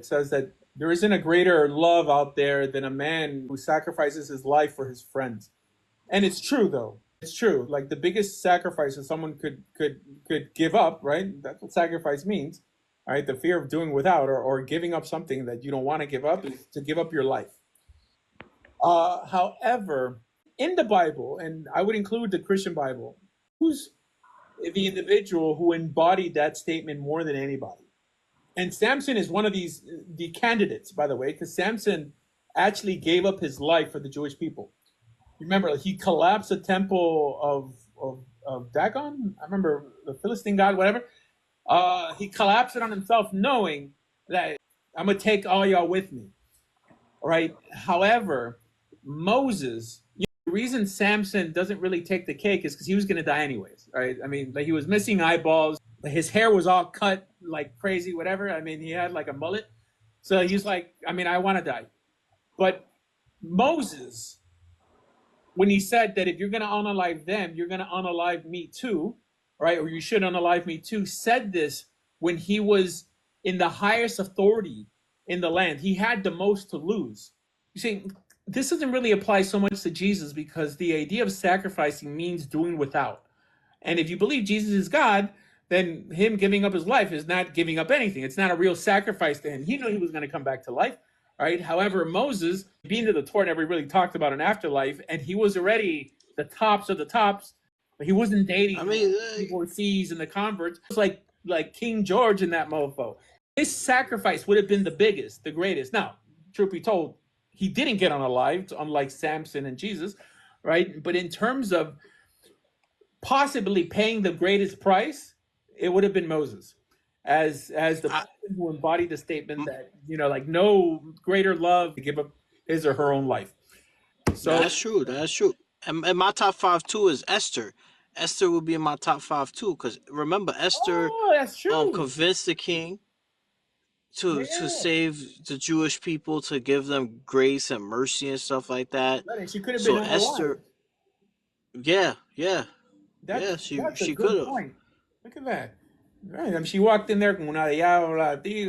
It says that there isn't a greater love out there than a man who sacrifices his life for his friends. And it's true though. It's true. Like the biggest sacrifice that someone could give up, right? That's what sacrifice means. All right. The fear of doing without or giving up something that you don't want to give up is to give up your life. However, in the Bible, and I would include the Christian Bible, who's the individual who embodied that statement more than anybody? And Samson is one of the candidates, by the way, because Samson actually gave up his life for the Jewish people. Remember, he collapsed the temple of Dagon. I remember the Philistine god, whatever. He collapsed it on himself, knowing that I'm gonna take all y'all with me. All right. However, Moses, the reason Samson doesn't really take the cake is because he was gonna die anyways. Right. I mean, like he was missing eyeballs. His hair was all cut like crazy, whatever. I mean, he had like a mullet. So he's like, I mean, I want to die. But Moses, when he said that if you're going to unalive them, you're going to unalive me too, right? Or you should unalive me too, said this when he was in the highest authority in the land. He had the most to lose. You see, this doesn't really apply so much to Jesus because the idea of sacrificing means doing without. And if you believe Jesus is God, then him giving up his life is not giving up anything. It's not a real sacrifice to him. He knew he was going to come back to life, right? However, Moses, being to the Torah, never really talked about an afterlife, and he was already the tops of the tops. But he wasn't dating people overseas and the converts. It was like King George in that mofo. His sacrifice would have been the biggest, the greatest. Now, truth be told, he didn't get unalived, unlike Samson and Jesus, right? But in terms of possibly paying the greatest price, it would have been Moses, as the person who embodied the statement that like no greater love to give up his or her own life. So that's true. That's true. And my top 5 too is Esther. Esther will be in my top 5 too, because remember Esther that's true. Convinced the king to save the Jewish people, to give them grace and mercy and stuff like that. She could have so been Esther, yeah, she could have. Look at that. Right. I mean, she walked in there con una diabla tigre.